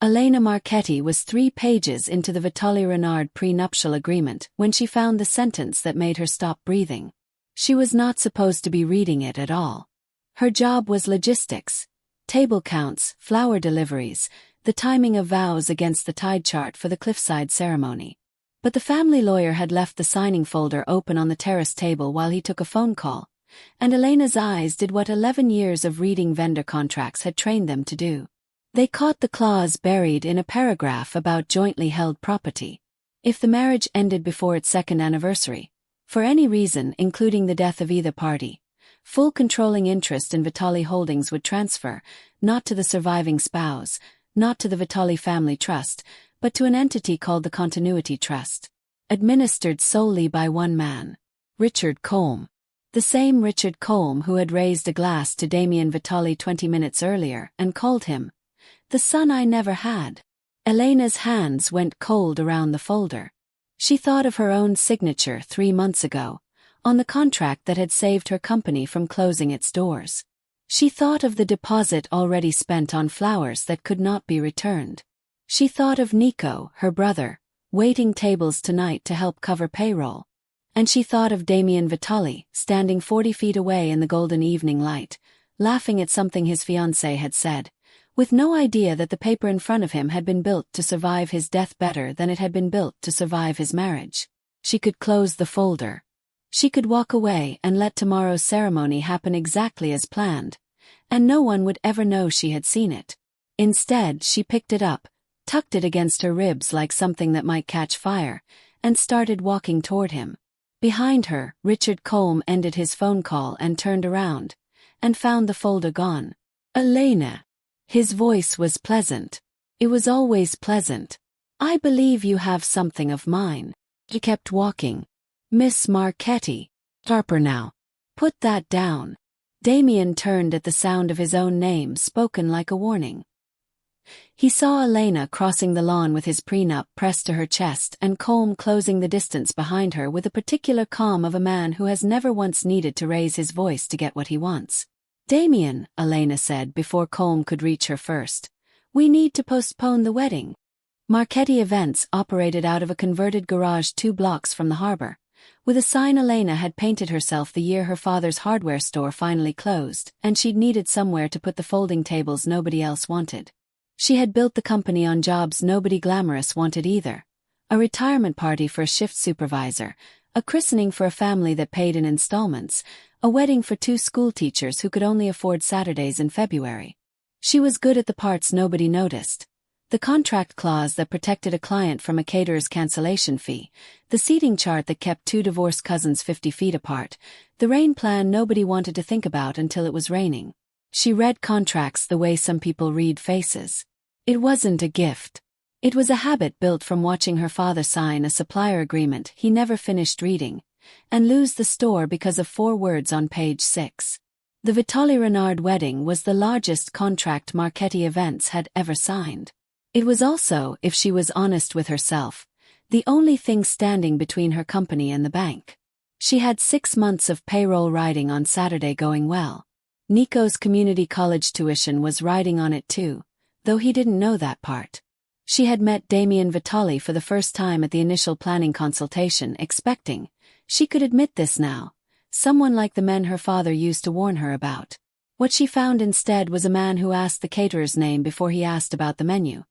Elena Marchetti was 3 pages into the Vitaly Renard prenuptial agreement when she found the sentence that made her stop breathing. She was not supposed to be reading it at all. Her job was logistics. Table counts, flower deliveries, the timing of vows against the tide chart for the cliffside ceremony. But the family lawyer had left the signing folder open on the terrace table while he took a phone call, and Elena's eyes did what 11 years of reading vendor contracts had trained them to do. They caught the clause buried in a paragraph about jointly held property. If the marriage ended before its 2nd anniversary, for any reason including the death of either party, full controlling interest in Vitaly Holdings would transfer, not to the surviving spouse, not to the Vitaly Family Trust, but to an entity called the Continuity Trust, administered solely by one man, Richard Colm. The same Richard Colm who had raised a glass to Damien Vitaly 20 minutes earlier and called him the son I never had. Elena's hands went cold around the folder. She thought of her own signature 3 months ago, on the contract that had saved her company from closing its doors. She thought of the deposit already spent on flowers that could not be returned. She thought of Nico, her brother, waiting tables tonight to help cover payroll. And she thought of Damien Vitaly, standing 40 feet away in the golden evening light, laughing at something his fiancée had said, with no idea that the paper in front of him had been built to survive his death better than it had been built to survive his marriage. She could close the folder. She could walk away and let tomorrow's ceremony happen exactly as planned, and no one would ever know she had seen it. Instead, she picked it up, tucked it against her ribs like something that might catch fire, and started walking toward him. Behind her, Richard Colm ended his phone call and turned around, and found the folder gone. "Elena." His voice was pleasant. It was always pleasant. "I believe you have something of mine." He kept walking. "Miss Marchetti. Harper now. Put that down." Damien turned at the sound of his own name spoken like a warning. He saw Elena crossing the lawn with his prenup pressed to her chest and Colm closing the distance behind her with the particular calm of a man who has never once needed to raise his voice to get what he wants. "Damien," Elena said before Colm could reach her first, "we need to postpone the wedding." Marchetti Events operated out of a converted garage 2 blocks from the harbor, with a sign Elena had painted herself the year her father's hardware store finally closed, and she'd needed somewhere to put the folding tables nobody else wanted. She had built the company on jobs nobody glamorous wanted either. A retirement party for a shift supervisor, a christening for a family that paid in installments, a wedding for 2 school teachers who could only afford Saturdays in February. She was good at the parts nobody noticed. The contract clause that protected a client from a caterer's cancellation fee, the seating chart that kept 2 divorced cousins 50 feet apart, the rain plan nobody wanted to think about until it was raining. She read contracts the way some people read faces. It wasn't a gift. It was a habit built from watching her father sign a supplier agreement he never finished reading, and lose the store because of 4 words on page 6. The Vitaly Renard wedding was the largest contract Marchetti Events had ever signed. It was also, if she was honest with herself, the only thing standing between her company and the bank. She had 6 months of payroll riding on Saturday going well. Nico's community college tuition was riding on it too, though he didn't know that part. She had met Damien Vitaly for the first time at the initial planning consultation expecting, she could admit this now, someone like the men her father used to warn her about. What she found instead was a man who asked the caterer's name before he asked about the menu,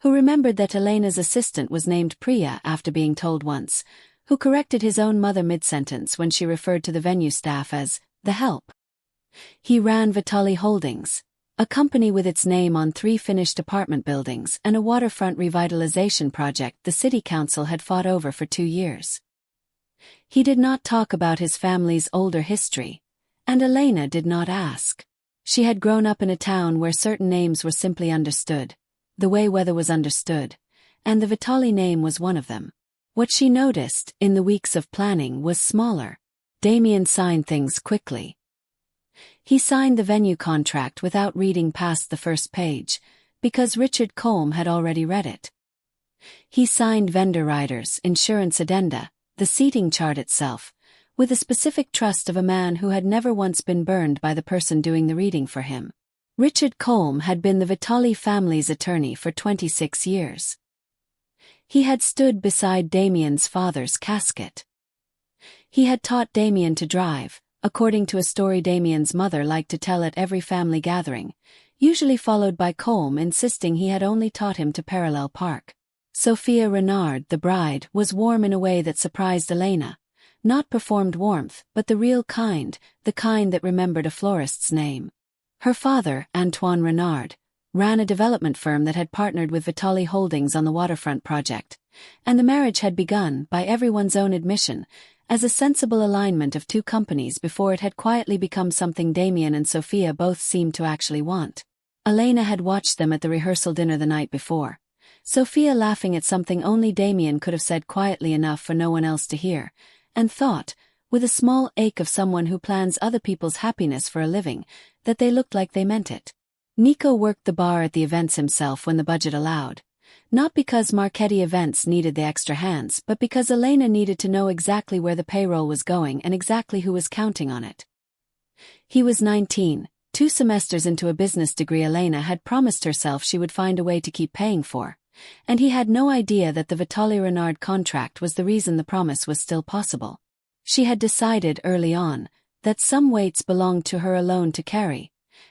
who remembered that Elena's assistant was named Priya after being told once, who corrected his own mother mid-sentence when she referred to the venue staff as the help. He ran Vitaly Holdings, a company with its name on 3 finished apartment buildings and a waterfront revitalization project the city council had fought over for 2 years. He did not talk about his family's older history, and Elena did not ask. She had grown up in a town where certain names were simply understood, the way weather was understood, and the Vitaly name was one of them. What she noticed, in the weeks of planning, was smaller. Damien signed things quickly. He signed the venue contract without reading past the first page, because Richard Colm had already read it. He signed vendor riders, insurance addenda, the seating chart itself, with the specific trust of a man who had never once been burned by the person doing the reading for him. Richard Colm had been the Vitali family's attorney for 26 years. He had stood beside Damien's father's casket. He had taught Damien to drive, according to a story Damien's mother liked to tell at every family gathering, usually followed by Colm insisting he had only taught him to parallel park. Sophia Renard, the bride, was warm in a way that surprised Elena. Not performed warmth, but the real kind, the kind that remembered a florist's name. Her father, Antoine Renard, ran a development firm that had partnered with Vitali Holdings on the waterfront project, and the marriage had begun, by everyone's own admission, as a sensible alignment of two companies before it had quietly become something Damien and Sophia both seemed to actually want. Elena had watched them at the rehearsal dinner the night before, Sophia laughing at something only Damien could have said quietly enough for no one else to hear, and thought, with a small ache of someone who plans other people's happiness for a living, that they looked like they meant it. Nico worked the bar at the events himself when the budget allowed. Not because Marchetti Events needed the extra hands, but because Elena needed to know exactly where the payroll was going and exactly who was counting on it. He was 19, 2 semesters into a business degree Elena had promised herself she would find a way to keep paying for, and he had no idea that the Vitali Renard contract was the reason the promise was still possible. She had decided early on that some weights belonged to her alone to carry,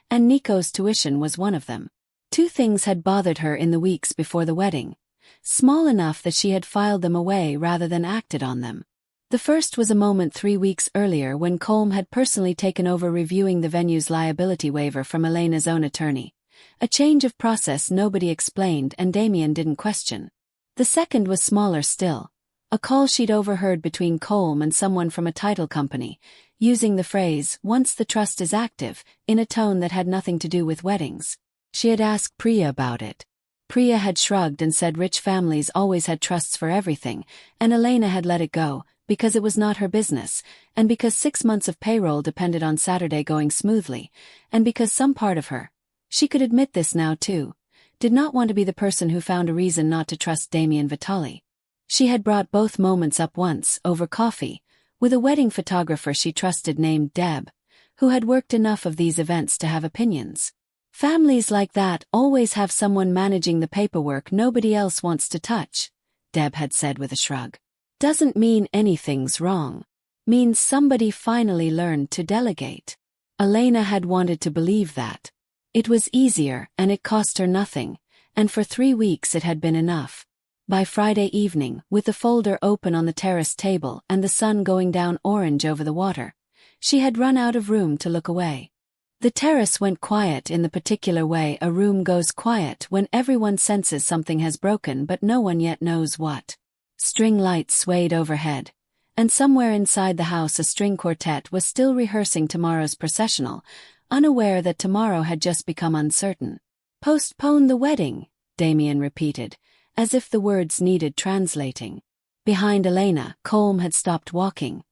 and Nico's tuition was one of them. 2 things had bothered her in the weeks before the wedding, small enough that she had filed them away rather than acted on them. The first was a moment 3 weeks earlier when Colm had personally taken over reviewing the venue's liability waiver from Elena's own attorney, a change of process nobody explained and Damien didn't question. The second was smaller still, a call she'd overheard between Colm and someone from a title company, using the phrase, "once the trust is active," in a tone that had nothing to do with weddings. She had asked Priya about it. Priya had shrugged and said rich families always had trusts for everything, and Elena had let it go, because it was not her business, and because 6 months of payroll depended on Saturday going smoothly, and because some part of her, she could admit this now too, did not want to be the person who found a reason not to trust Damien Vitali. She had brought both moments up once, over coffee, with a wedding photographer she trusted named Deb, who had worked enough of these events to have opinions. Families like that always have someone managing the paperwork nobody else wants to touch, Deb had said with a shrug. Doesn't mean anything's wrong. Means somebody finally learned to delegate. Elena had wanted to believe that. It was easier and it cost her nothing, and for 3 weeks it had been enough. By Friday evening, with the folder open on the terrace table and the sun going down orange over the water, she had run out of room to look away. The terrace went quiet in the particular way a room goes quiet when everyone senses something has broken but no one yet knows what. String lights swayed overhead, and somewhere inside the house a string quartet was still rehearsing tomorrow's processional, unaware that tomorrow had just become uncertain. "Postpone the wedding," Damien repeated, as if the words needed translating. Behind Elena, Colm had stopped walking,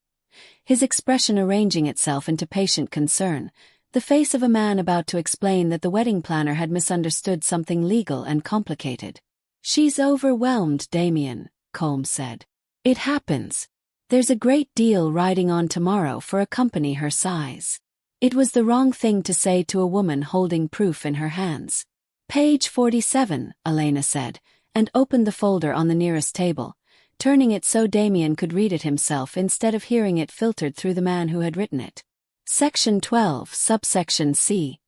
his expression arranging itself into patient concern, the face of a man about to explain that the wedding planner had misunderstood something legal and complicated. "She's overwhelmed, Damien," Colm said. "It happens. There's a great deal riding on tomorrow for a company her size." It was the wrong thing to say to a woman holding proof in her hands. "Page 47, Elena said, and opened the folder on the nearest table, turning it so Damien could read it himself instead of hearing it filtered through the man who had written it. Section 12, subsection C.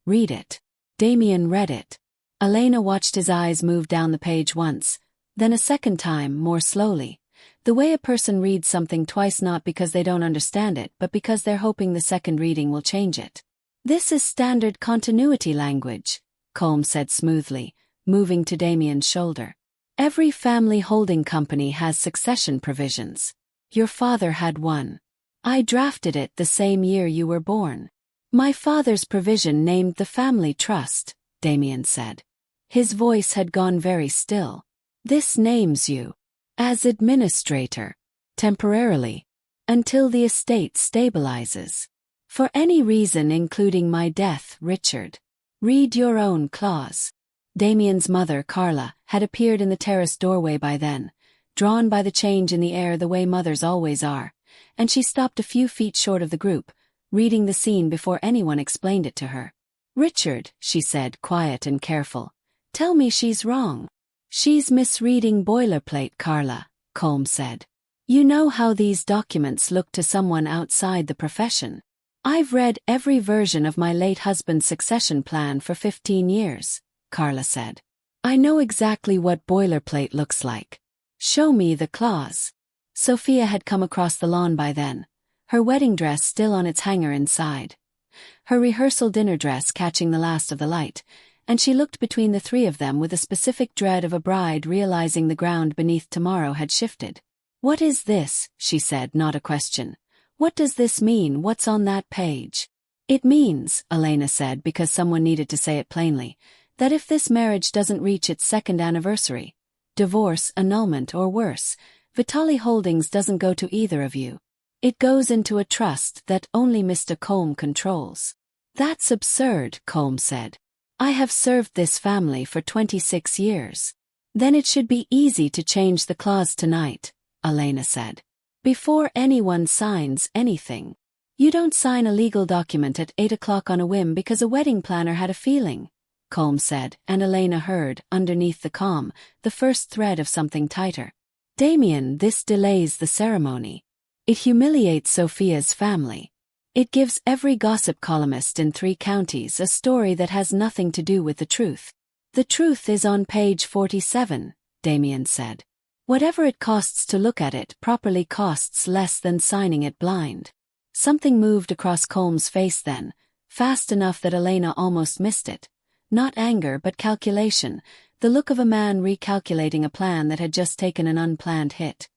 Read it. Damien read it. Elena watched his eyes move down the page once, then a second time more slowly, the way a person reads something twice not because they don't understand it but because they're hoping the second reading will change it. "This is standard continuity language," Colm said smoothly, moving to Damien's shoulder. "Every family holding company has succession provisions. Your father had one. I drafted it the same year you were born. My father's provision named the family trust," Damien said. His voice had gone very still. "This names you as administrator, temporarily, until the estate stabilizes. For any reason including my death, Richard. Read your own clause." Damien's mother, Carla, had appeared in the terrace doorway by then, drawn by the change in the air the way mothers always are, and she stopped a few feet short of the group, reading the scene before anyone explained it to her. Richard, she said, quiet and careful. Tell me she's wrong. She's misreading boilerplate, Carla, Colm said. You know how these documents look to someone outside the profession. I've read every version of my late husband's succession plan for 15 years, Carla said. I know exactly what boilerplate looks like. Show me the clause. Sophia had come across the lawn by then, her wedding dress still on its hanger inside, her rehearsal dinner dress catching the last of the light, and she looked between the three of them with a specific dread of a bride realizing the ground beneath tomorrow had shifted. What is this? She said, not a question. What does this mean? What's on that page? It means, Elena said because someone needed to say it plainly, that if this marriage doesn't reach its second anniversary, divorce, annulment, or worse, Vitali Holdings doesn't go to either of you. It goes into a trust that only Mr. Colm controls. That's absurd, Colm said. I have served this family for 26 years. Then it should be easy to change the clause tonight, Elena said. Before anyone signs anything. You don't sign a legal document at 8 o'clock on a whim because a wedding planner had a feeling, Colm said, and Elena heard, underneath the calm, the first thread of something tighter. Damien, this delays the ceremony. It humiliates Sophia's family. It gives every gossip columnist in 3 counties a story that has nothing to do with the truth. The truth is on page 47, Damien said. Whatever it costs to look at it properly costs less than signing it blind. Something moved across Colm's face then, fast enough that Elena almost missed it. Not anger but calculation, the look of a man recalculating a plan that had just taken an unplanned hit.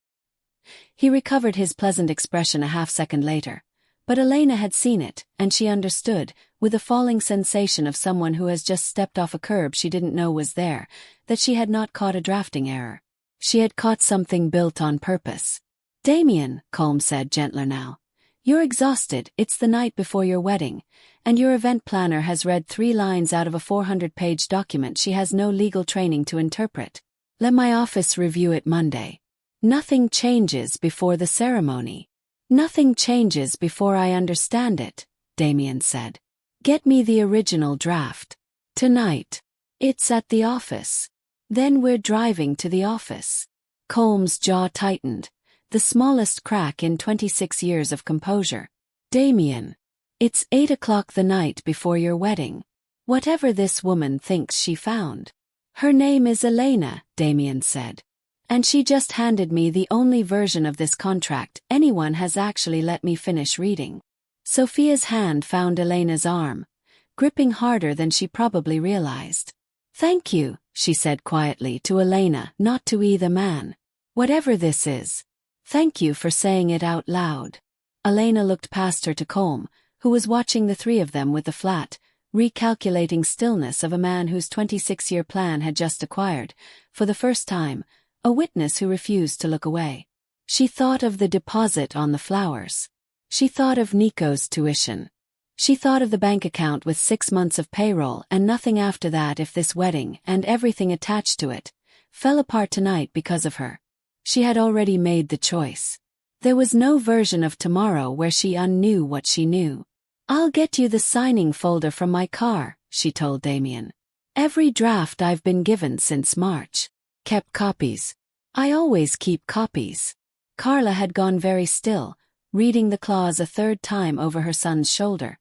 He recovered his pleasant expression a half-second later. But Elena had seen it, and she understood, with a falling sensation of someone who has just stepped off a curb she didn't know was there, that she had not caught a drafting error. She had caught something built on purpose. Damien, Colm said gentler now. You're exhausted, it's the night before your wedding, and your event planner has read 3 lines out of a 400-page document she has no legal training to interpret. Let my office review it Monday. Nothing changes before the ceremony. Nothing changes before I understand it, Damien said. Get me the original draft. Tonight. It's at the office. Then we're driving to the office. Colm's jaw tightened, the smallest crack in 26 years of composure. Damien. It's 8 o'clock the night before your wedding. Whatever this woman thinks she found. Her name is Elena, Damien said. And she just handed me the only version of this contract anyone has actually let me finish reading. Sophia's hand found Elena's arm, gripping harder than she probably realized. Thank you, she said quietly to Elena, not to either man. Whatever this is. Thank you for saying it out loud. Elena looked past her to Colm, who was watching the 3 of them with the flat, recalculating stillness of a man whose 26-year plan had just acquired, for the first time, a witness who refused to look away. She thought of the deposit on the flowers. She thought of Nico's tuition. She thought of the bank account with 6 months of payroll and nothing after that if this wedding, and everything attached to it, fell apart tonight because of her. She had already made the choice. There was no version of tomorrow where she unknew what she knew. I'll get you the signing folder from my car, she told Damien. Every draft I've been given since March. Kept copies. I always keep copies. Carla had gone very still, reading the clause a 3rd time over her son's shoulder,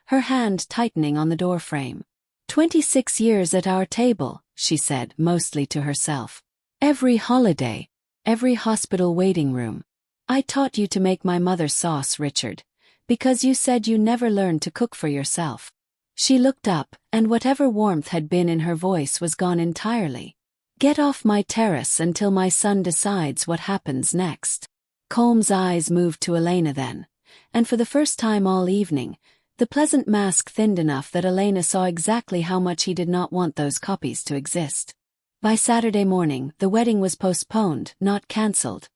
her hand tightening on the doorframe. 26 years at our table, she said, mostly to herself. Every holiday, every hospital waiting room. I taught you to make my mother's sauce, Richard, because you said you never learned to cook for yourself. She looked up, and whatever warmth had been in her voice was gone entirely. Get off my terrace until my son decides what happens next. Colm's eyes moved to Elena then, and for the first time all evening, the pleasant mask thinned enough that Elena saw exactly how much he did not want those copies to exist. By Saturday morning, the wedding was postponed, not cancelled,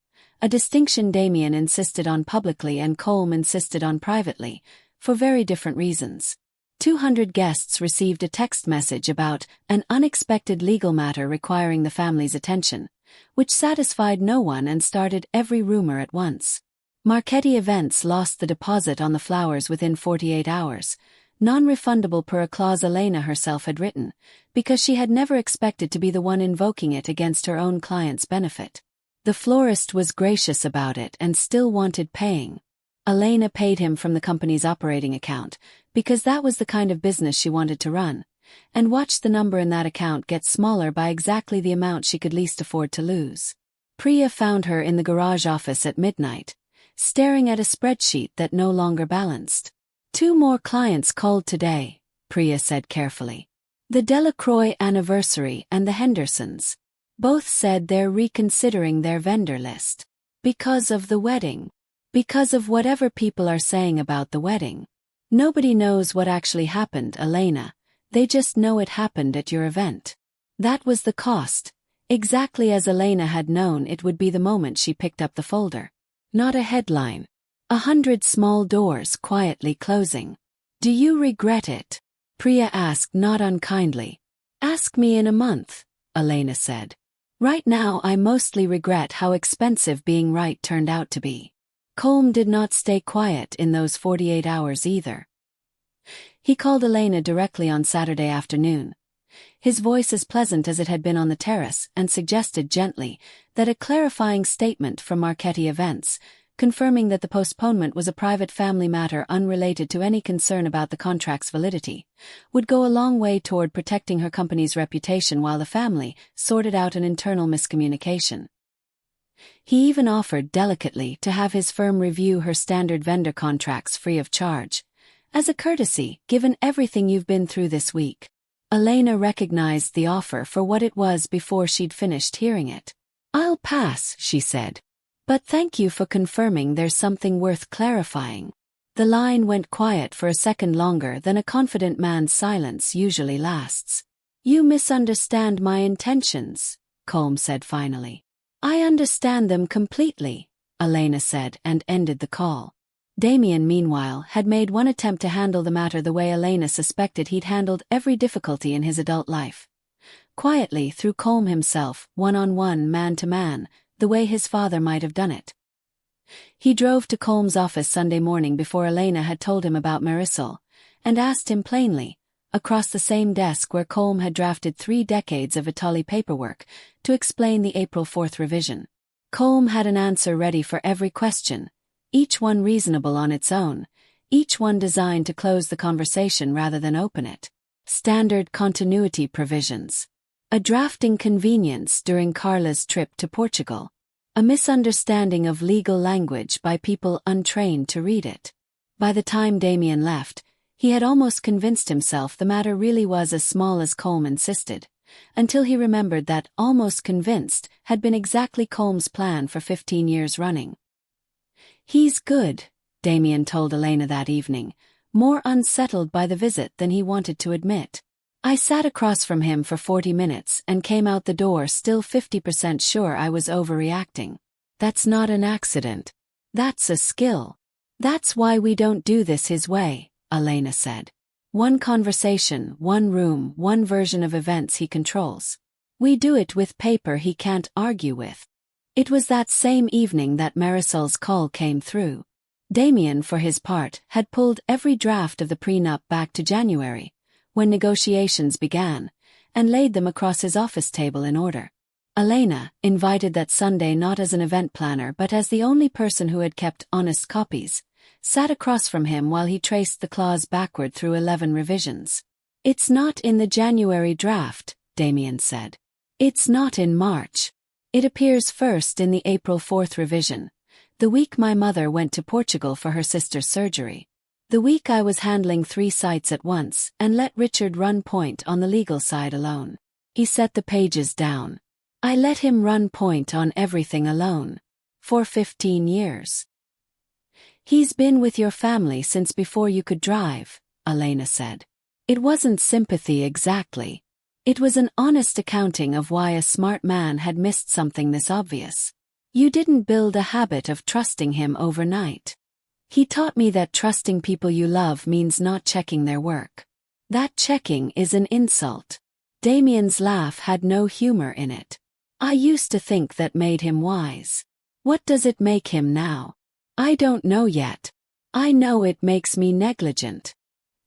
a distinction Damien insisted on publicly and Colm insisted on privately, for very different reasons. 200 guests received a text message about an unexpected legal matter requiring the family's attention, which satisfied no one and started every rumor at once. Marchetti Events lost the deposit on the flowers within 48 hours, non-refundable per a clause Elena herself had written, because she had never expected to be the one invoking it against her own client's benefit. The florist was gracious about it and still wanted paying. Elena paid him from the company's operating account, because that was the kind of business she wanted to run, and watched the number in that account get smaller by exactly the amount she could least afford to lose. Priya found her in the garage office at midnight, staring at a spreadsheet that no longer balanced. 2 more clients called today, Priya said carefully. The Delacroix anniversary and the Hendersons. Both said they're reconsidering their vendor list. Because of the wedding. Because of whatever people are saying about the wedding. Nobody knows what actually happened, Elena. They just know it happened at your event. That was the cost, exactly as Elena had known it would be the moment she picked up the folder. Not a headline. 100 small doors quietly closing. Do you regret it? Priya asked not unkindly. Ask me in a month, Elena said. Right now I mostly regret how expensive being right turned out to be. Colm did not stay quiet in those 48 hours either. He called Elena directly on Saturday afternoon. His voice as pleasant as it had been on the terrace, and suggested gently that a clarifying statement from Marchetti Events, confirming that the postponement was a private family matter unrelated to any concern about the contract's validity, would go a long way toward protecting her company's reputation while the family sorted out an internal miscommunication. He even offered delicately to have his firm review her standard vendor contracts free of charge, as a courtesy given everything you've been through this week. Elena recognized the offer for what it was before she'd finished hearing it. I'll pass, she said. But thank you for confirming there's something worth clarifying. The line went quiet for a second longer than a confident man's silence usually lasts. You misunderstand my intentions, Colm said finally. I understand them completely, Elena said and ended the call. Damien, meanwhile, had made one attempt to handle the matter the way Elena suspected he'd handled every difficulty in his adult life. Quietly, through Colm himself, one-on-one, man-to-man, the way his father might have done it. He drove to Colm's office Sunday morning before Elena had told him about Marisol, and asked him plainly, across the same desk where Colm had drafted 3 decades of Vitali paperwork, to explain the April 4th revision. Colm had an answer ready for every question, each one reasonable on its own, each one designed to close the conversation rather than open it. Standard continuity provisions. A drafting convenience during Carla's trip to Portugal. A misunderstanding of legal language by people untrained to read it. By the time Damien left, he had almost convinced himself the matter really was as small as Colm insisted, until he remembered that almost convinced had been exactly Colm's plan for 15 years running. He's good, Damien told Elena that evening, more unsettled by the visit than he wanted to admit. I sat across from him for 40 minutes and came out the door still 50% sure I was overreacting. That's not an accident. That's a skill. That's why we don't do this his way, Elena said. One conversation, one room, one version of events he controls. We do it with paper he can't argue with. It was that same evening that Marisol's call came through. Damien, for his part, had pulled every draft of the prenup back to January, when negotiations began, and laid them across his office table in order. Elena, invited that Sunday not as an event planner but as the only person who had kept honest copies, sat across from him while he traced the clause backward through 11 revisions. It's not in the January draft, Damien said. It's not in March. It appears first in the April 4th revision, the week my mother went to Portugal for her sister's surgery. The week I was handling 3 sites at once and let Richard run point on the legal side alone. He set the pages down. I let him run point on everything alone. For 15 years. He's been with your family since before you could drive, Elena said. It wasn't sympathy exactly. It was an honest accounting of why a smart man had missed something this obvious. You didn't build a habit of trusting him overnight. He taught me that trusting people you love means not checking their work. That checking is an insult. Damien's laugh had no humor in it. I used to think that made him wise. What does it make him now? I don't know yet. I know it makes me negligent.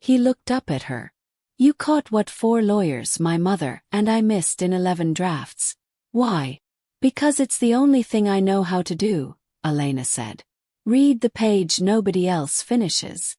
He looked up at her. You caught what 4 lawyers, my mother, and I missed in 11 drafts. Why? Because it's the only thing I know how to do, Elena said. Read the page nobody else finishes.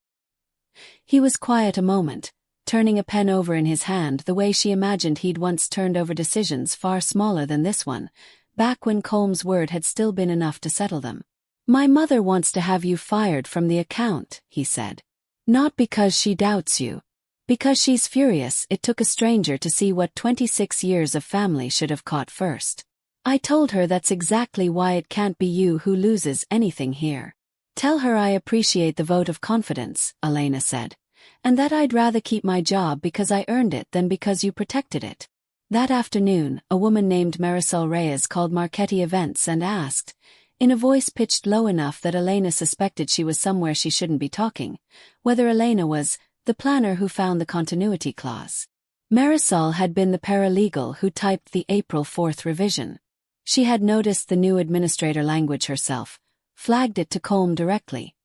He was quiet a moment, turning a pen over in his hand the way she imagined he'd once turned over decisions far smaller than this one, back when Colm's word had still been enough to settle them. My mother wants to have you fired from the account, he said. Not because she doubts you. Because she's furious it took a stranger to see what 26 years of family should have caught first. I told her that's exactly why it can't be you who loses anything here. Tell her I appreciate the vote of confidence, Elena said, and that I'd rather keep my job because I earned it than because you protected it. That afternoon, a woman named Marisol Reyes called Marchetti Events and asked, in a voice pitched low enough that Elena suspected she was somewhere she shouldn't be talking, whether Elena was the planner who found the continuity clause. Marisol had been the paralegal who typed the April 4th revision. She had noticed the new administrator language herself, flagged it to Colm directly,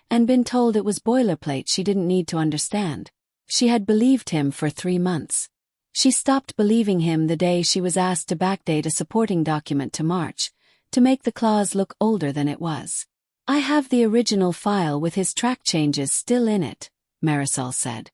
and been told it was boilerplate she didn't need to understand. She had believed him for 3 months. She stopped believing him the day she was asked to backdate a supporting document to March, to make the clause look older than it was. I have the original file with his track changes still in it, Marisol said.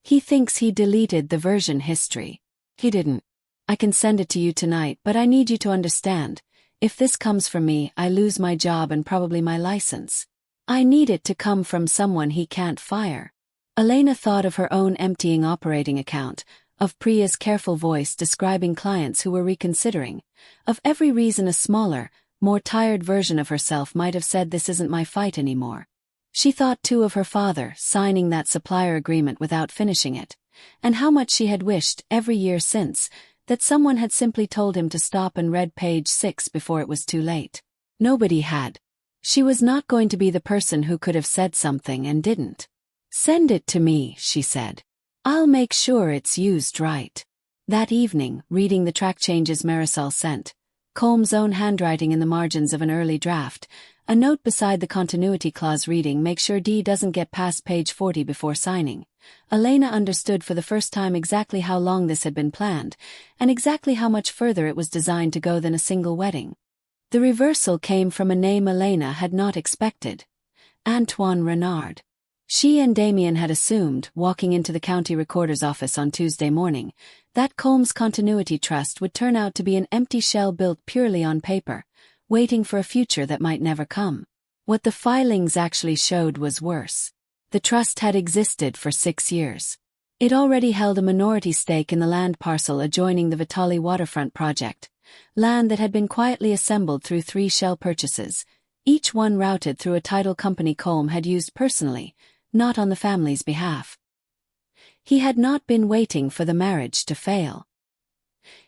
He thinks he deleted the version history. He didn't. I can send it to you tonight, but I need you to understand. If this comes from me, I lose my job and probably my license. I need it to come from someone he can't fire. Elena thought of her own emptying operating account, of Priya's careful voice describing clients who were reconsidering, of every reason a smaller, more tired version of herself might have said this isn't my fight anymore. She thought too of her father signing that supplier agreement without finishing it, and how much she had wished every year since that someone had simply told him to stop and read page 6 before it was too late. Nobody had. She was not going to be the person who could have said something and didn't. Send it to me, she said. I'll make sure it's used right. That evening, reading the track changes Marisol sent, Colm's own handwriting in the margins of an early draft, a note beside the continuity clause reading make sure D doesn't get past page 40 before signing. Elena understood for the first time exactly how long this had been planned, and exactly how much further it was designed to go than a single wedding. The reversal came from a name Elena had not expected. Antoine Renard. She and Damien had assumed, walking into the county recorder's office on Tuesday morning, that Colm's Continuity Trust would turn out to be an empty shell built purely on paper, waiting for a future that might never come. What the filings actually showed was worse. The trust had existed for 6 years. It already held a minority stake in the land parcel adjoining the Vitali waterfront project, land that had been quietly assembled through 3 shell purchases, each one routed through a title company Colm had used personally, not on the family's behalf. He had not been waiting for the marriage to fail.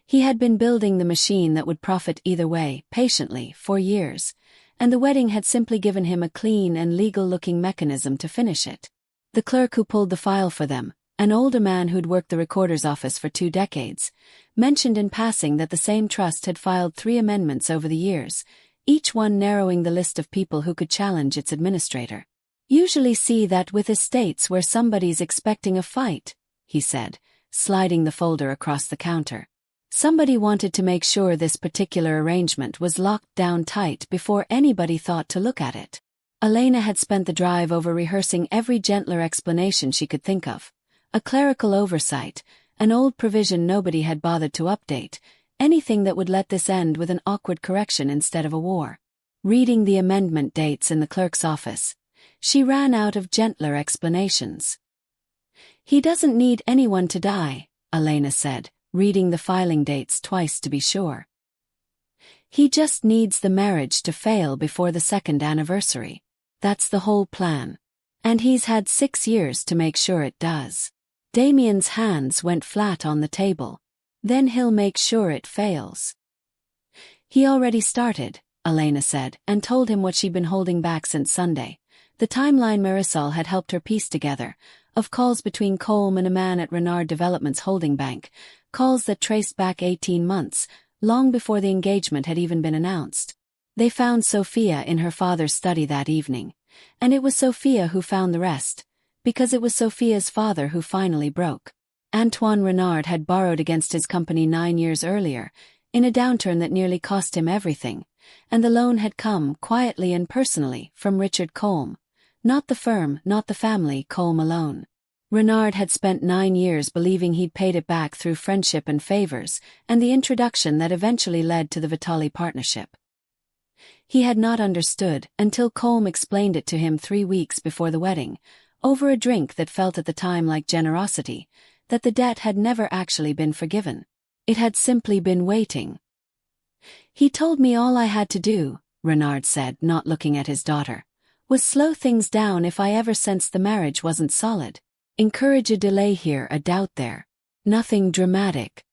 He had been building the machine that would profit either way, patiently, for years, and the wedding had simply given him a clean and legal-looking mechanism to finish it. The clerk who pulled the file for them, an older man who'd worked the recorder's office for 2 decades, mentioned in passing that the same trust had filed 3 amendments over the years, each one narrowing the list of people who could challenge its administrator. Usually see that with estates where somebody's expecting a fight, he said, sliding the folder across the counter. Somebody wanted to make sure this particular arrangement was locked down tight before anybody thought to look at it. Elena had spent the drive over rehearsing every gentler explanation she could think of. A clerical oversight, an old provision nobody had bothered to update, anything that would let this end with an awkward correction instead of a war. Reading the amendment dates in the clerk's office, she ran out of gentler explanations. He doesn't need anyone to die, Elena said, reading the filing dates twice to be sure. He just needs the marriage to fail before the 2nd anniversary. That's the whole plan. And he's had 6 years to make sure it does. Damien's hands went flat on the table. Then he'll make sure it fails. He already started, Elena said, and told him what she'd been holding back since Sunday. The timeline Marisol had helped her piece together, of calls between Colm and a man at Renard Development's holding bank, calls that traced back 18 months, long before the engagement had even been announced. They found Sophia in her father's study that evening, and it was Sophia who found the rest, because it was Sophia's father who finally broke. Antoine Renard had borrowed against his company 9 years earlier, in a downturn that nearly cost him everything, and the loan had come, quietly and personally, from Richard Colm. Not the firm, not the family, Colm alone. Renard had spent 9 years believing he'd paid it back through friendship and favors, and the introduction that eventually led to the Vitali partnership. He had not understood, until Colm explained it to him 3 weeks before the wedding, over a drink that felt at the time like generosity, that the debt had never actually been forgiven. It had simply been waiting. "He told me all I had to do," Renard said, not looking at his daughter, "was slow things down if I ever sensed the marriage wasn't solid. Encourage a delay here, a doubt there. Nothing dramatic.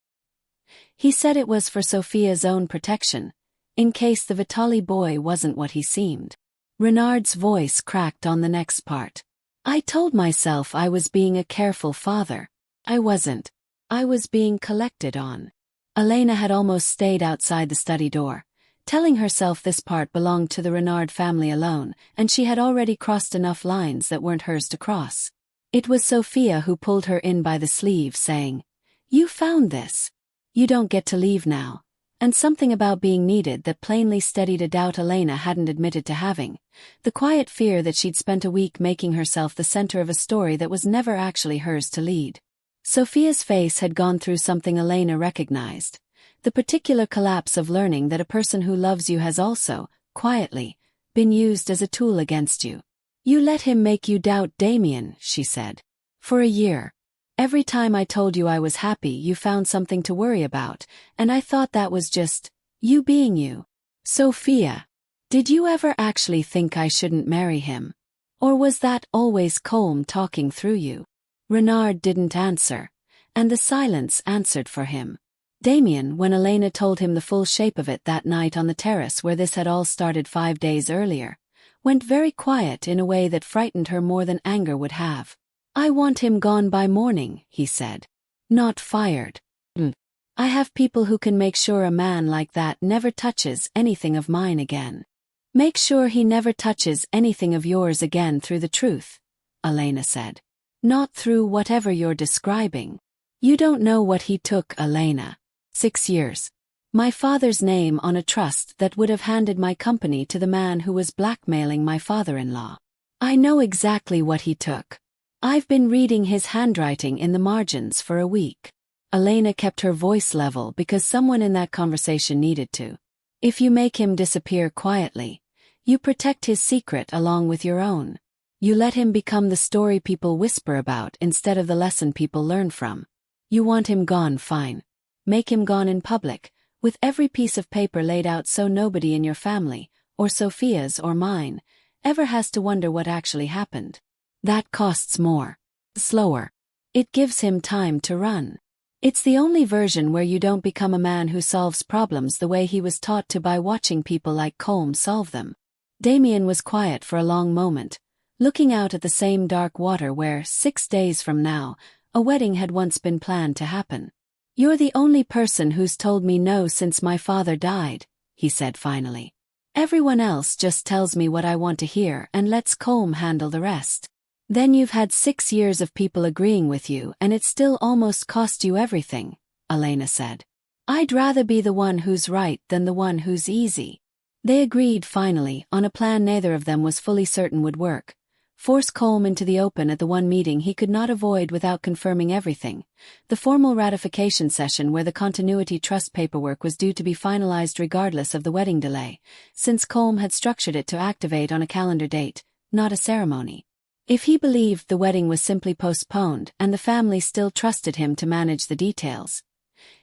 He said it was for Sophia's own protection, in case the Vitali boy wasn't what he seemed." Renard's voice cracked on the next part. "I told myself I was being a careful father. I wasn't. I was being collected on." Elena had almost stayed outside the study door, telling herself this part belonged to the Renard family alone, and she had already crossed enough lines that weren't hers to cross. It was Sophia who pulled her in by the sleeve, saying, "You found this. You don't get to leave now," and something about being needed that plainly steadied a doubt Elena hadn't admitted to having, the quiet fear that she'd spent a week making herself the center of a story that was never actually hers to lead. Sophia's face had gone through something Elena recognized, the particular collapse of learning that a person who loves you has also, quietly, been used as a tool against you. "You let him make you doubt Damien," she said. "For a year. Every time I told you I was happy you found something to worry about, and I thought that was just you being you. Sophia, did you ever actually think I shouldn't marry him? Or was that always Colm talking through you?" Renard didn't answer, and the silence answered for him. Damien, when Elena told him the full shape of it that night on the terrace where this had all started 5 days earlier, went very quiet in a way that frightened her more than anger would have. "I want him gone by morning," he said. "Not fired. I have people who can make sure a man like that never touches anything of mine again. Make sure he never touches anything of yours again through the truth," Elena said. "Not through whatever you're describing. You don't know what he took, Elena. 6 years. My father's name on a trust that would have handed my company to the man who was blackmailing my father-in-law. I know exactly what he took. I've been reading his handwriting in the margins for a week." Elena kept her voice level because someone in that conversation needed to. "If you make him disappear quietly, you protect his secret along with your own. You let him become the story people whisper about instead of the lesson people learn from. You want him gone, fine. Make him gone in public, with every piece of paper laid out so nobody in your family, or Sophia's or mine, ever has to wonder what actually happened. That costs more. Slower. It gives him time to run. It's the only version where you don't become a man who solves problems the way he was taught to by watching people like Colm solve them." Damien was quiet for a long moment, looking out at the same dark water where, 6 days from now, a wedding had once been planned to happen. "You're the only person who's told me no since my father died," he said finally. "Everyone else just tells me what I want to hear and lets Colm handle the rest. Then you've had 6 years of people agreeing with you and it still almost cost you everything," Elena said. "I'd rather be the one who's right than the one who's easy." They agreed finally on a plan neither of them was fully certain would work. Force Colm into the open at the one meeting he could not avoid without confirming everything, the formal ratification session where the continuity trust paperwork was due to be finalized regardless of the wedding delay, since Colm had structured it to activate on a calendar date, not a ceremony. If he believed the wedding was simply postponed and the family still trusted him to manage the details,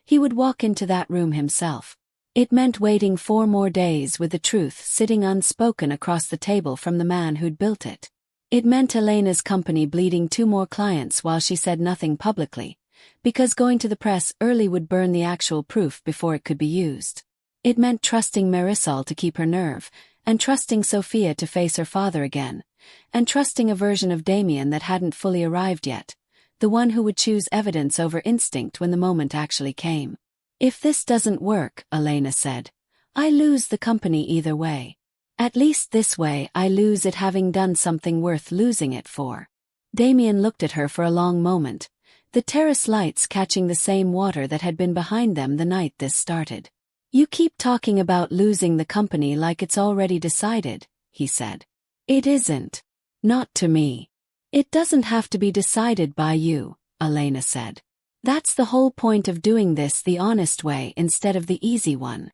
he would walk into that room himself. It meant waiting 4 more days with the truth sitting unspoken across the table from the man who'd built it. It meant Elena's company bleeding 2 more clients while she said nothing publicly, because going to the press early would burn the actual proof before it could be used. It meant trusting Marisol to keep her nerve, and trusting Sophia to face her father again, and trusting a version of Damien that hadn't fully arrived yet, the one who would choose evidence over instinct when the moment actually came. "If this doesn't work," Elena said, "I lose the company either way. At least this way I lose it having done something worth losing it for." Damien looked at her for a long moment, the terrace lights catching the same water that had been behind them the night this started. "You keep talking about losing the company like it's already decided," he said. "It isn't. Not to me. It doesn't have to be decided by you," Elena said. "That's the whole point of doing this the honest way instead of the easy one."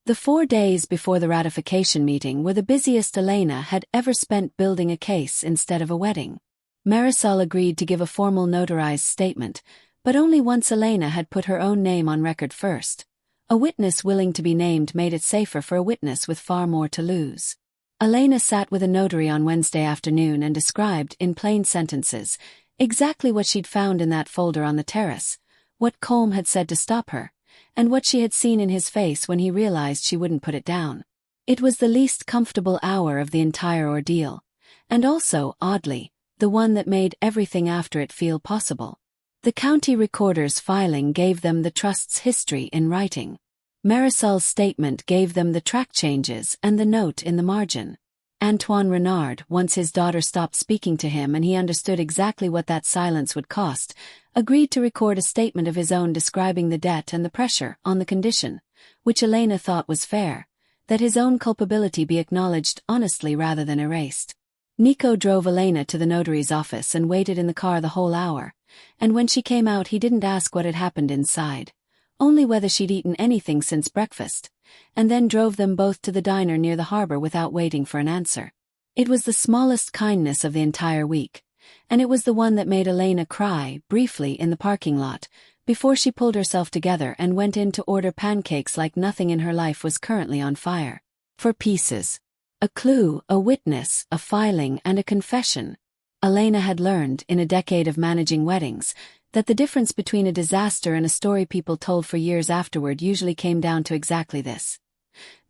The 4 days before the ratification meeting were the busiest Elena had ever spent building a case instead of a wedding. Marisol agreed to give a formal notarized statement, but only once Elena had put her own name on record first. A witness willing to be named made it safer for a witness with far more to lose. Elena sat with a notary on Wednesday afternoon and described, in plain sentences, exactly what she'd found in that folder on the terrace, what Colm had said to stop her, and what she had seen in his face when he realized she wouldn't put it down. It was the least comfortable hour of the entire ordeal, and also, oddly, the one that made everything after it feel possible. The county recorder's filing gave them the trust's history in writing. Marisol's statement gave them the track changes and the note in the margin. Antoine Renard, once his daughter stopped speaking to him and he understood exactly what that silence would cost, agreed to record a statement of his own describing the debt and the pressure on the condition, which Elena thought was fair, that his own culpability be acknowledged honestly rather than erased. Nico drove Elena to the notary's office and waited in the car the whole hour, and when she came out he didn't ask what had happened inside, only whether she'd eaten anything since breakfast, and then drove them both to the diner near the harbor without waiting for an answer. It was the smallest kindness of the entire week, and it was the one that made Elena cry, briefly in the parking lot, before she pulled herself together and went in to order pancakes like nothing in her life was currently on fire. 4 pieces. A clue, a witness, a filing, and a confession. Elena had learned, in a decade of managing weddings, that the difference between a disaster and a story people told for years afterward usually came down to exactly this.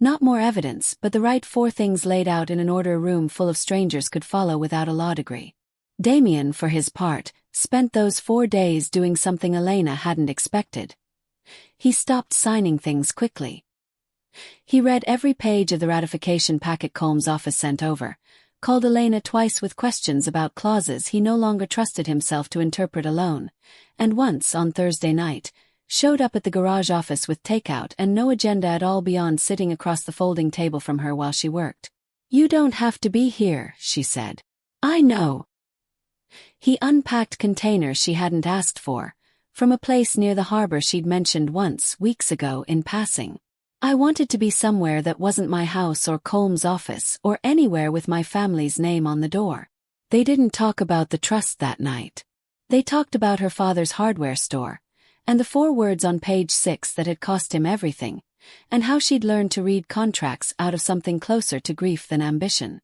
Not more evidence, but the right 4 things laid out in an order a room full of strangers could follow without a law degree. Damien, for his part, spent those 4 days doing something Elena hadn't expected. He stopped signing things quickly. He read every page of the ratification packet Colm's office sent over, called Elena twice with questions about clauses he no longer trusted himself to interpret alone, and once, on Thursday night, showed up at the garage office with takeout and no agenda at all beyond sitting across the folding table from her while she worked. "You don't have to be here," she said. "I know." He unpacked containers she hadn't asked for, from a place near the harbor she'd mentioned once, weeks ago, in passing. "I wanted to be somewhere that wasn't my house or Colm's office or anywhere with my family's name on the door." They didn't talk about the trust that night. They talked about her father's hardware store, and the 4 words on page 6 that had cost him everything, and how she'd learned to read contracts out of something closer to grief than ambition.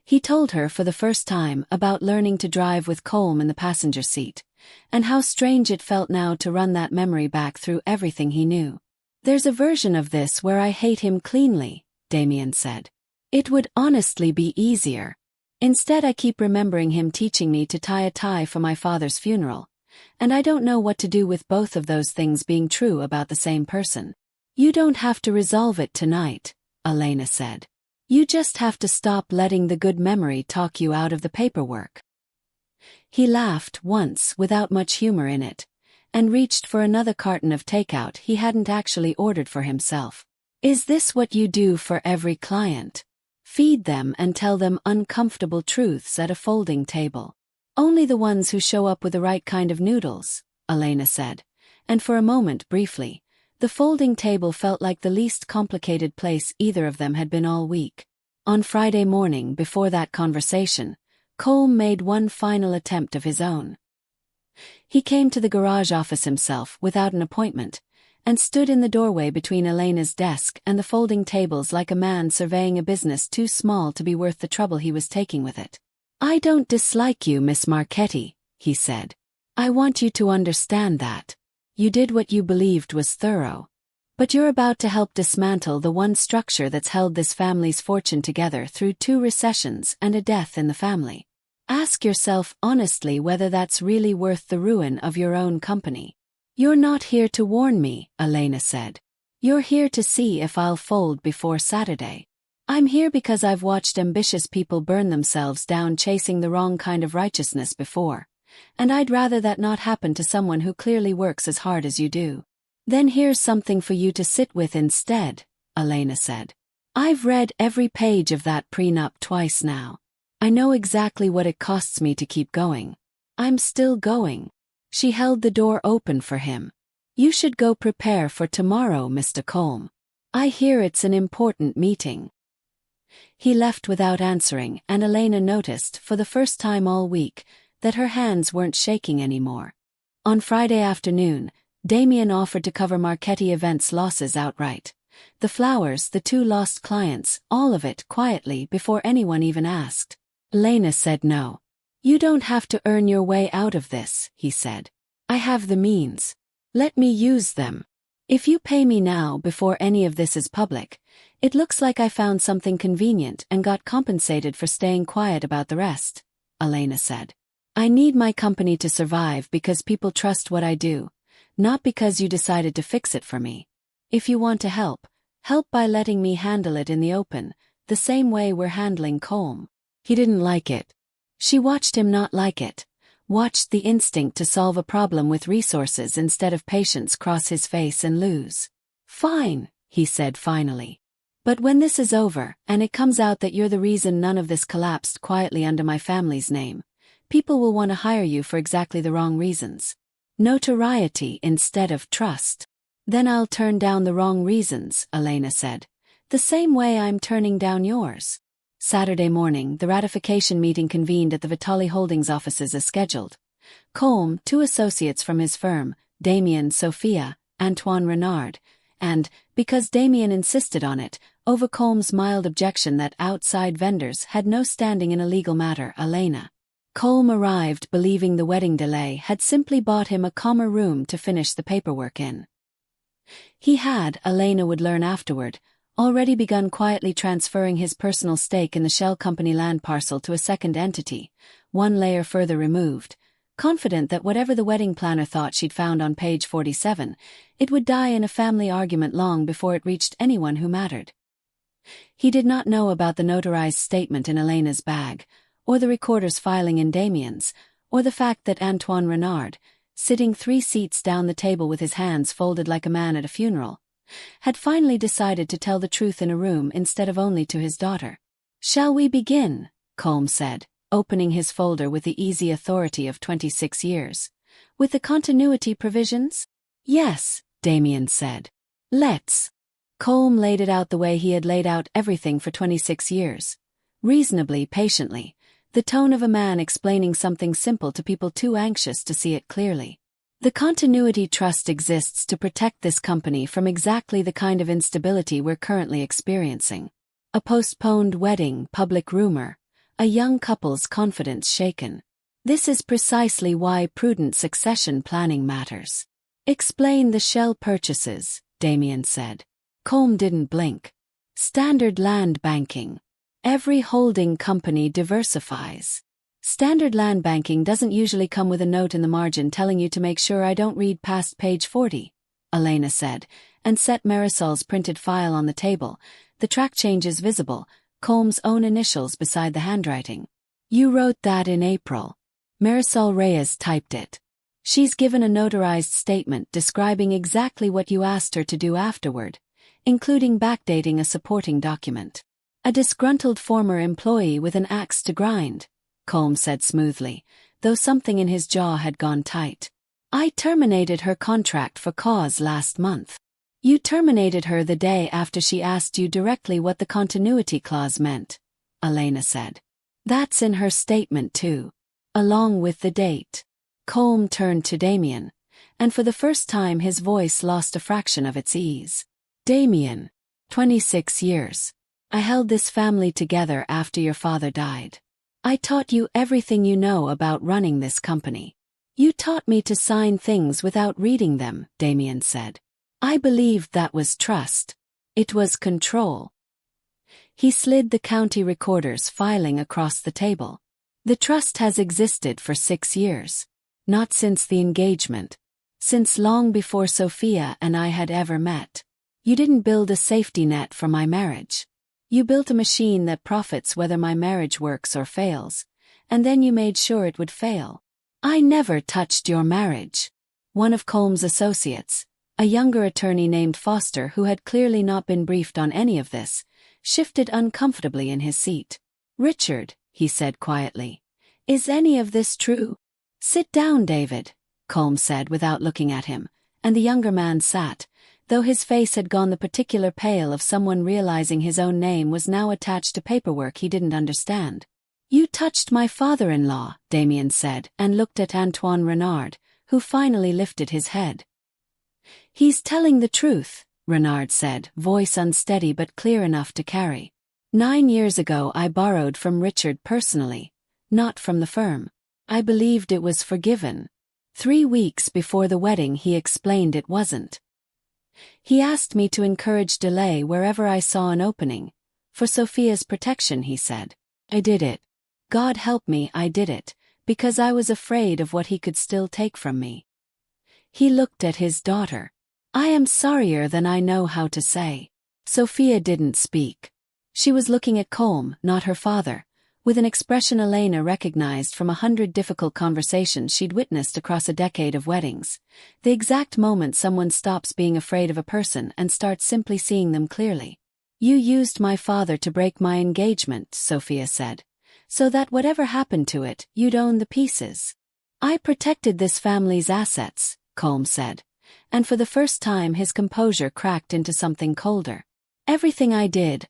He told her for the first time about learning to drive with Colm in the passenger seat, and how strange it felt now to run that memory back through everything he knew. "There's a version of this where I hate him cleanly," Damien said. "It would honestly be easier. Instead I keep remembering him teaching me to tie a tie for my father's funeral, and I don't know what to do with both of those things being true about the same person." "You don't have to resolve it tonight," Elena said. "You just have to stop letting the good memory talk you out of the paperwork." He laughed once without much humor in it, and reached for another carton of takeout he hadn't actually ordered for himself. "Is this what you do for every client? Feed them and tell them uncomfortable truths at a folding table?" "Only the ones who show up with the right kind of noodles," Elena said, and for a moment, briefly, the folding table felt like the least complicated place either of them had been all week. On Friday morning, before that conversation, Colm made one final attempt of his own. He came to the garage office himself without an appointment, and stood in the doorway between Elena's desk and the folding tables like a man surveying a business too small to be worth the trouble he was taking with it. "I don't dislike you, Miss Marchetti," he said. "I want you to understand that. You did what you believed was thorough. But you're about to help dismantle the one structure that's held this family's fortune together through 2 recessions and a death in the family. Ask yourself honestly whether that's really worth the ruin of your own company." "You're not here to warn me," Elena said. "You're here to see if I'll fold before Saturday." I'm here because I've watched ambitious people burn themselves down chasing the wrong kind of righteousness before, and I'd rather that not happen to someone who clearly works as hard as you do. Then here's something for you to sit with instead, Elena said. I've read every page of that prenup twice now. I know exactly what it costs me to keep going. I'm still going. She held the door open for him. You should go prepare for tomorrow, Mr. Colm. I hear it's an important meeting. He left without answering, and Elena noticed, for the first time all week, that her hands weren't shaking anymore. On Friday afternoon, Damien offered to cover Marchetti Events' losses outright. The flowers, the 2 lost clients, all of it quietly before anyone even asked. Elena said no. You don't have to earn your way out of this, he said. I have the means. Let me use them. If you pay me now before any of this is public, it looks like I found something convenient and got compensated for staying quiet about the rest, Elena said. I need my company to survive because people trust what I do, not because you decided to fix it for me. If you want to help by letting me handle it in the open, the same way we're handling Colm. He didn't like it. She watched him not like it, watched the instinct to solve a problem with resources instead of patience cross his face and lose. Fine, he said finally. But when this is over, and it comes out that you're the reason none of this collapsed quietly under my family's name, people will want to hire you for exactly the wrong reasons. Notoriety instead of trust. Then I'll turn down the wrong reasons, Elena said. The same way I'm turning down yours. Saturday morning, the ratification meeting convened at the Vitali Holdings offices as scheduled. Colm, 2 associates from his firm, Damien, Sophia, Antoine Renard, and, because Damien insisted on it, over Colm's mild objection that outside vendors had no standing in a legal matter, Elena. Colm arrived believing the wedding delay had simply bought him a calmer room to finish the paperwork in. He had, Elena would learn afterward, already begun quietly transferring his personal stake in the shell company land parcel to a second entity, 1 layer further removed, confident that whatever the wedding planner thought she'd found on page 47, it would die in a family argument long before it reached anyone who mattered. He did not know about the notarized statement in Elena's bag, or the recorder's filing in Damien's, or the fact that Antoine Renard, sitting 3 seats down the table with his hands folded like a man at a funeral, had finally decided to tell the truth in a room instead of only to his daughter. Shall we begin? Colm said, opening his folder with the easy authority of 26 years. With the continuity provisions? Yes, Damien said. Let's. Colm laid it out the way he had laid out everything for 26 years. Reasonably patiently, the tone of a man explaining something simple to people too anxious to see it clearly. The continuity trust exists to protect this company from exactly the kind of instability we're currently experiencing. A postponed wedding, public rumor, a young couple's confidence shaken. This is precisely why prudent succession planning matters. Explain the shell purchases, Damien said. Colm didn't blink. Standard land banking. Every holding company diversifies. Standard land banking doesn't usually come with a note in the margin telling you to make sure I don't read past page 40, Elena said, and set Marisol's printed file on the table, the track changes visible, Colm's own initials beside the handwriting. You wrote that in April. Marisol Reyes typed it. She's given a notarized statement describing exactly what you asked her to do afterward, including backdating a supporting document. A disgruntled former employee with an axe to grind, Colm said smoothly, though something in his jaw had gone tight. I terminated her contract for cause last month. You terminated her the day after she asked you directly what the continuity clause meant, Elena said. That's in her statement too. Along with the date. Colm turned to Damien, and for the first time his voice lost a fraction of its ease. Damien, 26 years. I held this family together after your father died. I taught you everything you know about running this company. You taught me to sign things without reading them, Damien said. I believed that was trust. It was control. He slid the county recorder's filing across the table. The trust has existed for 6 years. Not since the engagement. Since long before Sophia and I had ever met. You didn't build a safety net for my marriage. You built a machine that profits whether my marriage works or fails, and then you made sure it would fail. I never touched your marriage. One of Colm's associates, a younger attorney named Foster who had clearly not been briefed on any of this, shifted uncomfortably in his seat. Richard, he said quietly, is any of this true? Sit down, David, Colm said without looking at him, and the younger man sat, though his face had gone the particular pale of someone realizing his own name was now attached to paperwork he didn't understand. You touched my father-in-law, Damien said, and looked at Antoine Renard, who finally lifted his head. He's telling the truth, Renard said, voice unsteady but clear enough to carry. 9 years ago I borrowed from Richard personally, not from the firm. I believed it was forgiven. 3 weeks before the wedding he explained it wasn't. He asked me to encourage delay wherever I saw an opening. For Sophia's protection, he said. I did it. God help me, I did it, because I was afraid of what he could still take from me. He looked at his daughter. I am sorrier than I know how to say. Sophia didn't speak. She was looking at Colm, not her father, with an expression Elena recognized from 100 difficult conversations she'd witnessed across a decade of weddings. The exact moment someone stops being afraid of a person and starts simply seeing them clearly. You used my father to break my engagement, Sophia said, so that whatever happened to it, you'd own the pieces. I protected this family's assets, Colm said, and for the first time his composure cracked into something colder. Everything I did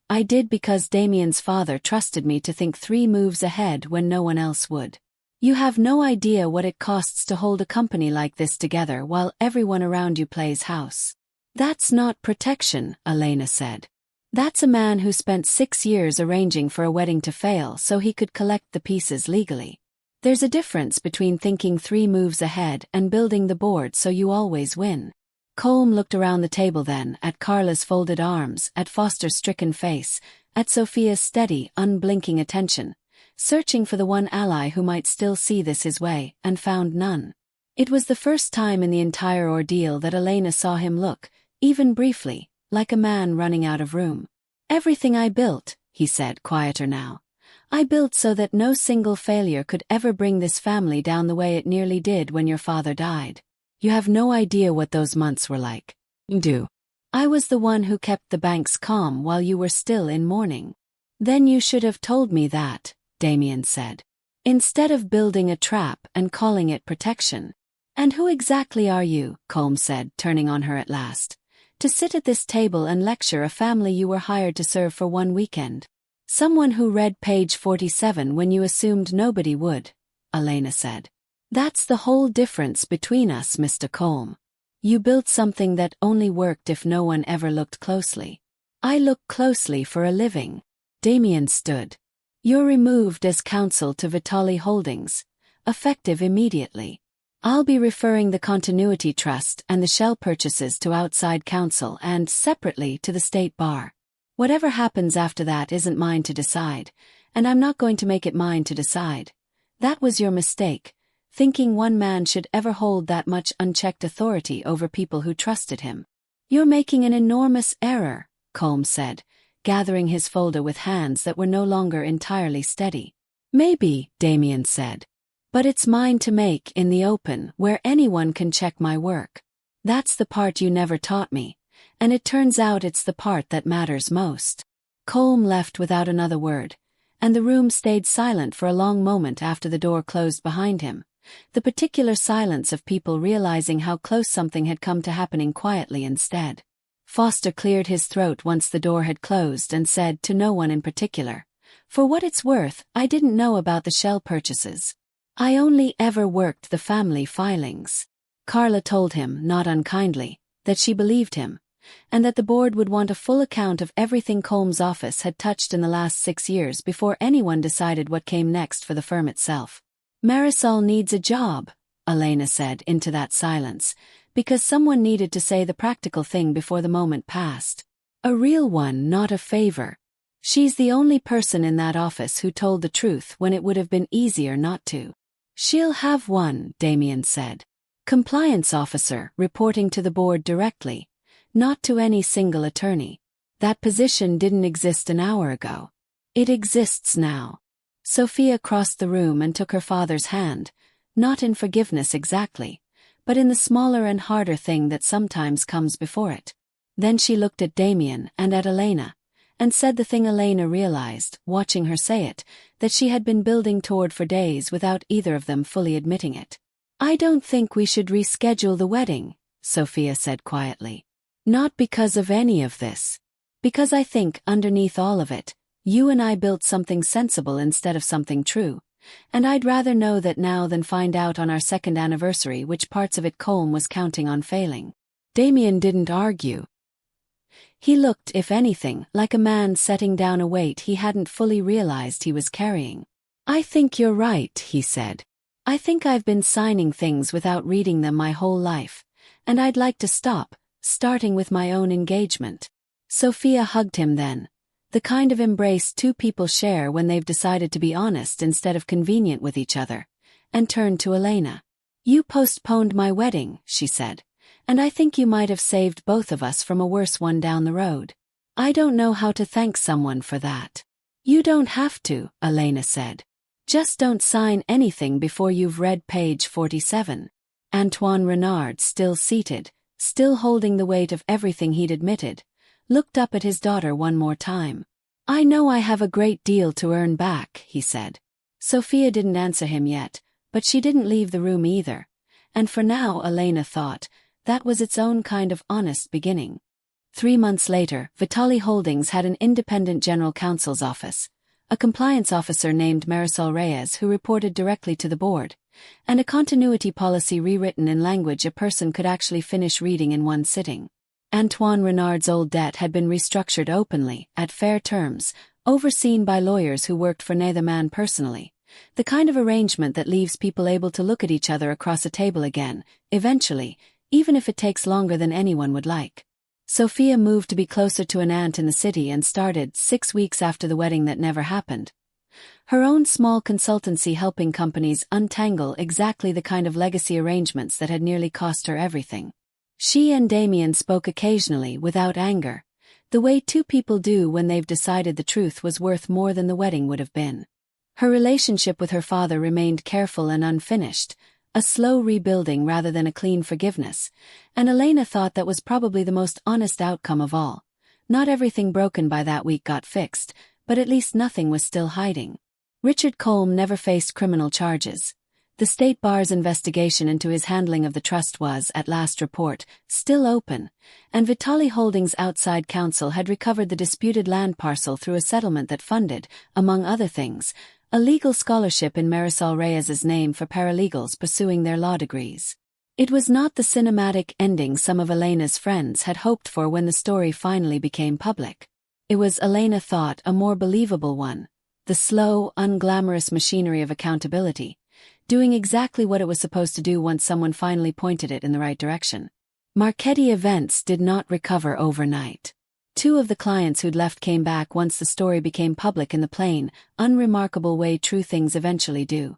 because Damien's father trusted me to think 3 moves ahead when no one else would. You have no idea what it costs to hold a company like this together while everyone around you plays house. That's not protection, Elena said. That's a man who spent 6 years arranging for a wedding to fail so he could collect the pieces legally. There's a difference between thinking 3 moves ahead and building the board so you always win. Colm looked around the table then, at Carla's folded arms, at Foster's stricken face, at Sophia's steady, unblinking attention, searching for the one ally who might still see this his way, and found none. It was the first time in the entire ordeal that Elena saw him look, even briefly, like a man running out of room. Everything I built, he said, quieter now. I built so that no single failure could ever bring this family down the way it nearly did when your father died. You have no idea what those months were like. You do. I was the one who kept the banks calm while you were still in mourning. Then you should have told me that, Damien said. Instead of building a trap and calling it protection. And who exactly are you, Colm said, turning on her at last, to sit at this table and lecture a family you were hired to serve for 1 weekend? Someone who read page 47 when you assumed nobody would, Elena said. That's the whole difference between us, Mr. Colm. You built something that only worked if no one ever looked closely. I look closely for a living. Damien stood. You're removed as counsel to Vitali Holdings, effective immediately. I'll be referring the Continuity Trust and the shell purchases to outside counsel and, separately, to the State Bar. Whatever happens after that isn't mine to decide, and I'm not going to make it mine to decide. That was your mistake, thinking one man should ever hold that much unchecked authority over people who trusted him. You're making an enormous error, Colm said, gathering his folder with hands that were no longer entirely steady. Maybe, Damien said. But it's mine to make in the open where anyone can check my work. That's the part you never taught me, and it turns out it's the part that matters most. Colm left without another word, and the room stayed silent for a long moment after the door closed behind him. The particular silence of people realizing how close something had come to happening quietly instead. Foster cleared his throat once the door had closed and said to no one in particular, "For what it's worth, I didn't know about the shell purchases. I only ever worked the family filings." Carla told him, not unkindly, that she believed him, and that the board would want a full account of everything Colm's office had touched in the last 6 years before anyone decided what came next for the firm itself. Marisol needs a job, Elena said into that silence, because someone needed to say the practical thing before the moment passed. A real one, not a favor. She's the only person in that office who told the truth when it would have been easier not to. She'll have one, Damien said. Compliance officer, reporting to the board directly, not to any single attorney. That position didn't exist an hour ago. It exists now. Sophia crossed the room and took her father's hand, not in forgiveness exactly, but in the smaller and harder thing that sometimes comes before it. Then she looked at Damien and at Elena, and said the thing Elena realized, watching her say it, that she had been building toward for days without either of them fully admitting it. "I don't think we should reschedule the wedding," Sophia said quietly. "Not because of any of this. Because I think, underneath all of it, you and I built something sensible instead of something true, and I'd rather know that now than find out on our second anniversary which parts of it Colm was counting on failing." Damien didn't argue. He looked, if anything, like a man setting down a weight he hadn't fully realized he was carrying. "I think you're right," he said. "I think I've been signing things without reading them my whole life, and I'd like to stop, starting with my own engagement." Sophia hugged him then, the kind of embrace two people share when they've decided to be honest instead of convenient with each other, and turned to Elena. "You postponed my wedding," she said, "and I think you might have saved both of us from a worse one down the road. I don't know how to thank someone for that." "You don't have to," Elena said. "Just don't sign anything before you've read page 47. Antoine Renard, still seated, still holding the weight of everything he'd admitted, looked up at his daughter one more time. "I know I have a great deal to earn back," he said. Sophia didn't answer him yet, but she didn't leave the room either, and for now, Elena thought, that was its own kind of honest beginning. 3 months later, Vitali Holdings had an independent general counsel's office, a compliance officer named Marisol Reyes who reported directly to the board, and a continuity policy rewritten in language a person could actually finish reading in one sitting. Antoine Renard's old debt had been restructured openly, at fair terms, overseen by lawyers who worked for neither man personally, the kind of arrangement that leaves people able to look at each other across a table again, eventually, even if it takes longer than anyone would like. Sophia moved to be closer to an aunt in the city and started, 6 weeks after the wedding that never happened, her own small consultancy helping companies untangle exactly the kind of legacy arrangements that had nearly cost her everything. She and Damien spoke occasionally without anger, the way two people do when they've decided the truth was worth more than the wedding would have been. Her relationship with her father remained careful and unfinished, a slow rebuilding rather than a clean forgiveness, and Elena thought that was probably the most honest outcome of all. Not everything broken by that week got fixed, but at least nothing was still hiding. Richard Colm never faced criminal charges. The state bar's investigation into his handling of the trust was, at last report, still open, and Vitali Holdings' outside counsel had recovered the disputed land parcel through a settlement that funded, among other things, a legal scholarship in Marisol Reyes's name for paralegals pursuing their law degrees. It was not the cinematic ending some of Elena's friends had hoped for when the story finally became public. It was, Elena thought, a more believable one, the slow, unglamorous machinery of accountability, doing exactly what it was supposed to do once someone finally pointed it in the right direction. Marchetti Events did not recover overnight. 2 of the clients who'd left came back once the story became public in the plain, unremarkable way true things eventually do.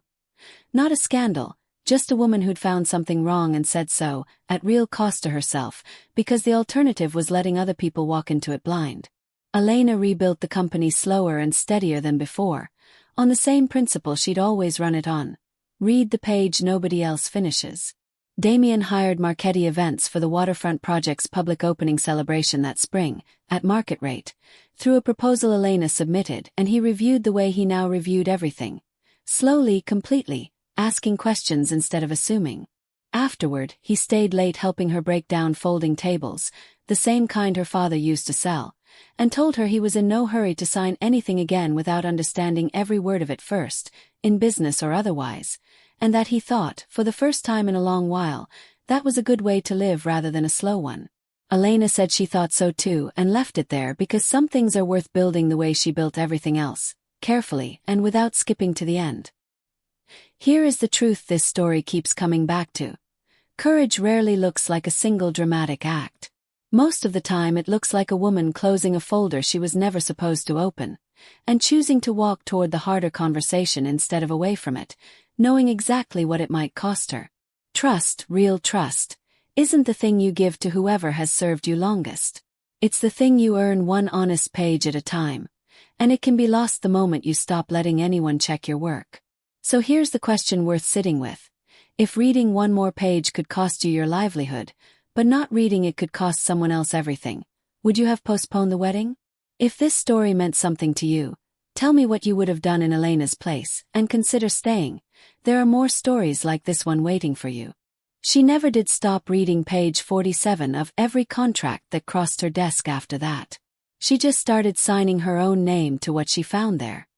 Not a scandal, just a woman who'd found something wrong and said so, at real cost to herself, because the alternative was letting other people walk into it blind. Elena rebuilt the company slower and steadier than before, on the same principle she'd always run it on. Read the page nobody else finishes. Damien hired Marchetti Events for the waterfront project's public opening celebration that spring, at market rate, through a proposal Elena submitted, and he reviewed the way he now reviewed everything. Slowly, completely, asking questions instead of assuming. Afterward, he stayed late helping her break down folding tables, the same kind her father used to sell, and told her he was in no hurry to sign anything again without understanding every word of it first, in business or otherwise, and that he thought, for the first time in a long while, that was a good way to live rather than a slow one. Elena said she thought so too and left it there because some things are worth building the way she built everything else, carefully and without skipping to the end. Here is the truth this story keeps coming back to. Courage rarely looks like a single dramatic act. Most of the time it looks like a woman closing a folder she was never supposed to open, and choosing to walk toward the harder conversation instead of away from it, knowing exactly what it might cost her. Trust, real trust, isn't the thing you give to whoever has served you longest. It's the thing you earn one honest page at a time, and it can be lost the moment you stop letting anyone check your work. So here's the question worth sitting with. If reading one more page could cost you your livelihood, but not reading it could cost someone else everything, would you have postponed the wedding? If this story meant something to you, tell me what you would have done in Elena's place, and consider staying. There are more stories like this one waiting for you. She never did stop reading page 47 of every contract that crossed her desk after that. She just started signing her own name to what she found there.